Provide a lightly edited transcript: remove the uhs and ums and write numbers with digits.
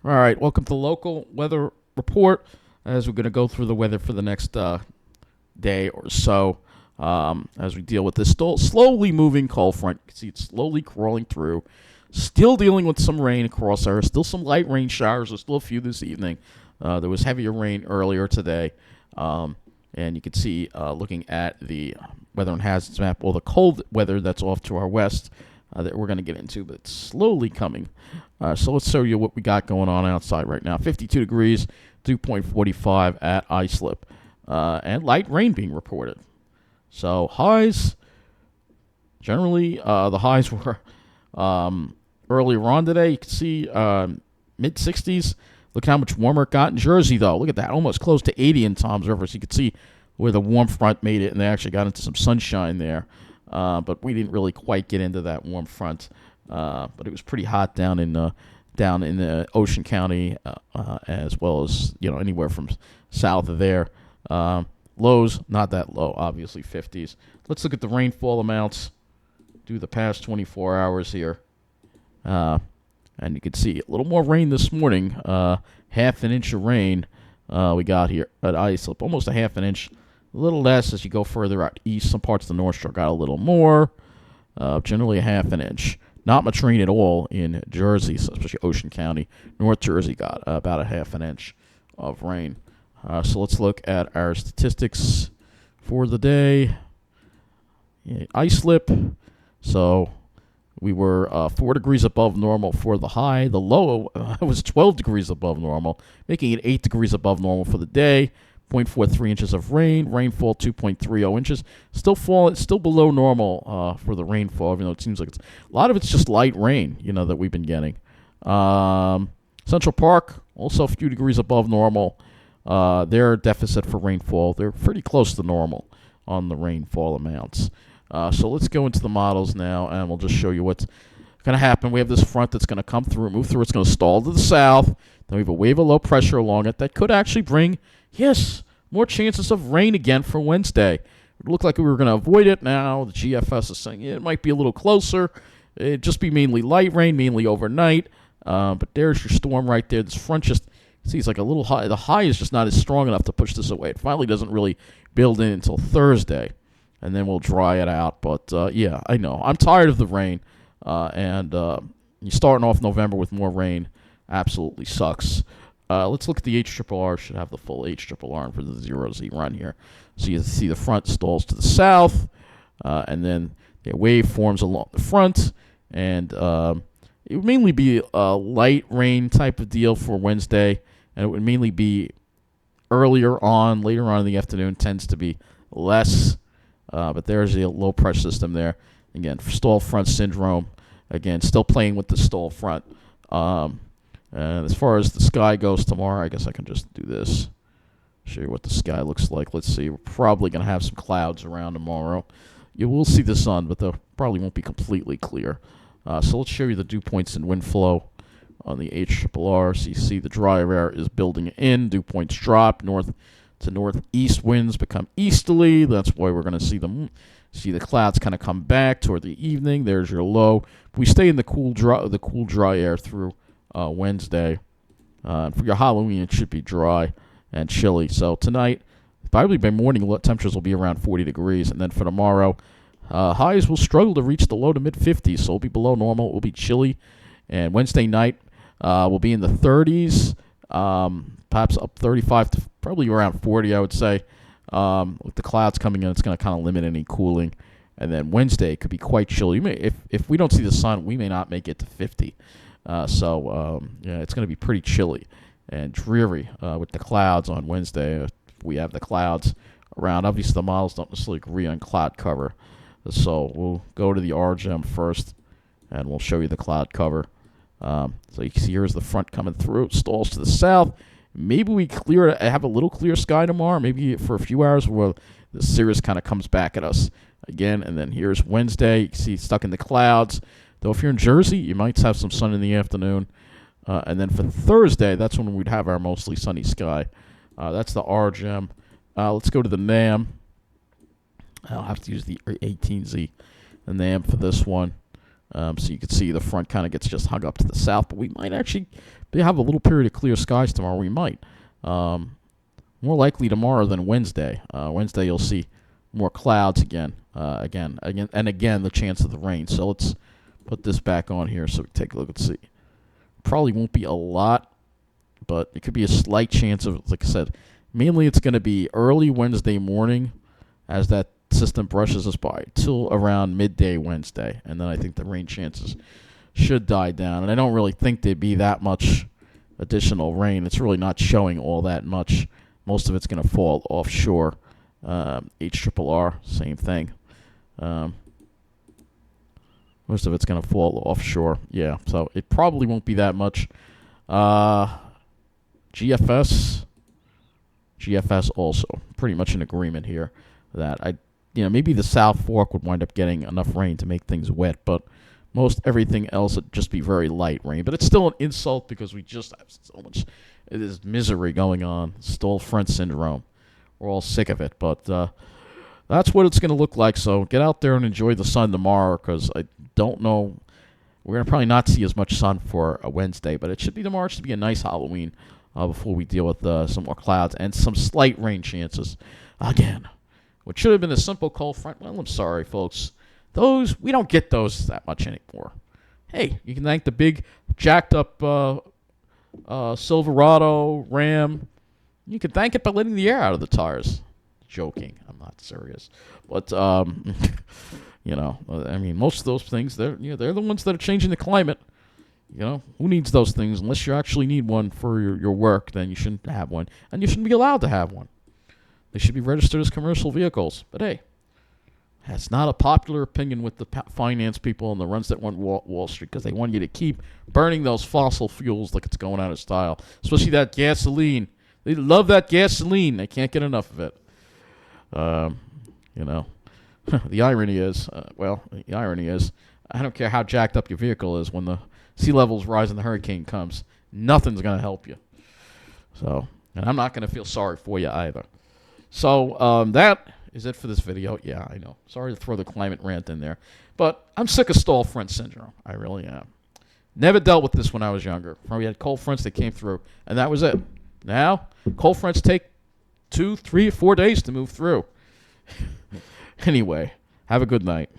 All right, welcome to the local weather report. As we're going to go through the weather for the next day or so, as we deal with this slowly moving cold front. You can see it's slowly crawling through. Still dealing with some rain across there. Still some light rain showers. There's still a few this evening. There was heavier rain earlier today. And you can see, looking at the weather and hazards map, the cold weather that's off to our west that we're going to get into, but it's slowly coming. So let's show you what we got going on outside right now. 52 degrees, dew point 45 at Islip, and light rain being reported. So highs, generally, the highs were earlier on today. You can see mid-60s. Look how much warmer it got in Jersey, though. Look at that, almost close to 80 in Toms River. So you can see where the warm front made it, and they actually got into some sunshine there. But we didn't really quite get into that warm front. But it was pretty hot down in Ocean County, as well as anywhere from south of there. Lows not that low, obviously 50s. Let's look at the rainfall amounts. Do the past 24 hours here, and you can see a little more rain this morning. Half an inch of rain we got here at Islip, almost a half an inch. A little less as you go further out east. Some parts of the North Shore got a little more. Generally a half an inch. Not much rain at all in Jersey, especially Ocean County. North Jersey got about a half an inch of rain. So let's look at our statistics for the day. Islip. So we were 4 degrees above normal for the high. The low was 12 degrees above normal, making it 8 degrees above normal for the day. 0.43 inches of rain. Rainfall 2.30 inches. Still below normal for the rainfall, even though it seems like a lot of it's just light rain, that we've been getting. Central Park, also a few degrees above normal. Their deficit for rainfall, they're pretty close to normal on the rainfall amounts. So let's go into the models now, and we'll just show you what's going to happen. We have this front that's going to come through, move through. It's going to stall to the south. Then we have a wave of low pressure along it that could actually bring, more chances of rain again for Wednesday. It looked like we were going to avoid it. Now the GFS is saying it might be a little closer. It'd just be mainly light rain, mainly overnight. But there's your storm right there. This front just seems like a little high. The high is just not as strong enough to push this away. It finally doesn't really build in until Thursday, and then we'll dry it out. But, I know. I'm tired of the rain, and you're starting off November with more rain. Absolutely sucks. Let's look at the HRRR. Should have the full HRRR for the 0Z run here. So you see the front stalls to the south, and then the wave forms along the front, and it would mainly be a light rain type of deal for Wednesday, and it would mainly be later on in the afternoon. Tends to be less, but there's a low pressure system there. Again, stall front syndrome. Again, still playing with the stall front. And as far as the sky goes tomorrow, I guess I can just do this. Show you what the sky looks like. Let's see. We're probably going to have some clouds around tomorrow. You will see the sun, but they probably won't be completely clear. So let's show you the dew points and wind flow on the HRRR. So you see the drier air is building in. Dew points drop. North to northeast winds become easterly. That's why we're going to see the clouds kind of come back toward the evening. There's your low. We stay in the cool, dry air through Wednesday. For your Halloween, it should be dry and chilly. So tonight, probably by morning, temperatures will be around 40 degrees. And then for tomorrow, highs will struggle to reach the low to mid-50s, so it'll be below normal. It will be chilly. And Wednesday night will be in the 30s, perhaps up 35 to probably around 40, I would say. With the clouds coming in, it's going to kind of limit any cooling. And then Wednesday could be quite chilly. If we don't see the sun, we may not make it to 50. It's going to be pretty chilly and dreary with the clouds on Wednesday. We have the clouds around. Obviously, the models don't necessarily agree on cloud cover. So we'll go to the RGM first, and we'll show you the cloud cover. So you can see here's the front coming through. It stalls to the south. Maybe we have a little clear sky tomorrow. Maybe for a few hours where the cirrus kind of comes back at us again. And then here's Wednesday. You can see it's stuck in the clouds. Though if you're in Jersey, you might have some sun in the afternoon. And then for Thursday, that's when we'd have our mostly sunny sky. That's the RGM. Let's go to the NAM. I'll have to use the 18Z, the NAM for this one. So you can see the front kind of gets just hung up to the south, but we might actually have a little period of clear skies tomorrow. We might. More likely tomorrow than Wednesday. Wednesday you'll see more clouds again, and again the chance of the rain. So let's put this back on here so we can take a look and see. Probably won't be a lot, but it could be a slight chance of, like I said, mainly it's going to be early Wednesday morning as that system brushes us by till around midday Wednesday, and then I think the rain chances should die down. And I don't really think there'd be that much additional rain. It's really not showing all that much. Most of it's going to fall offshore. HRRR, same thing. Most of it's going to fall offshore. Yeah, so it probably won't be that much. GFS also pretty much in agreement here that maybe the South Fork would wind up getting enough rain to make things wet, but most everything else would just be very light rain. But it's still an insult because we just have so much. It is misery going on. Stall front syndrome. We're all sick of it, but that's what it's going to look like. So get out there and enjoy the sun tomorrow, because I don't know. We're going to probably not see as much sun for a Wednesday, but it should be tomorrow. It should be a nice Halloween before we deal with some more clouds and some slight rain chances. Again, what should have been a simple cold front, well, I'm sorry, folks. We don't get those that much anymore. Hey, you can thank the big jacked up Silverado, Ram. You can thank it by letting the air out of the tires. Joking. I'm not serious. But, I mean, most of those things, they're the ones that are changing the climate. Who needs those things? Unless you actually need one for your work, then you shouldn't have one. And you shouldn't be allowed to have one. They should be registered as commercial vehicles. But, hey, that's not a popular opinion with the finance people and the runs that run Wall Street, because they want you to keep burning those fossil fuels like it's going out of style, especially that gasoline. They love that gasoline. They can't get enough of it. The irony is, I don't care how jacked up your vehicle is, when the sea levels rise and the hurricane comes, nothing's going to help you. So, and I'm not going to feel sorry for you either. So, that is it for this video. Yeah, I know. Sorry to throw the climate rant in there. But I'm sick of stall front syndrome. I really am. Never dealt with this when I was younger. We had cold fronts that came through, and that was it. Now, cold fronts take 2, 3, 4 days to move through. Anyway, have a good night.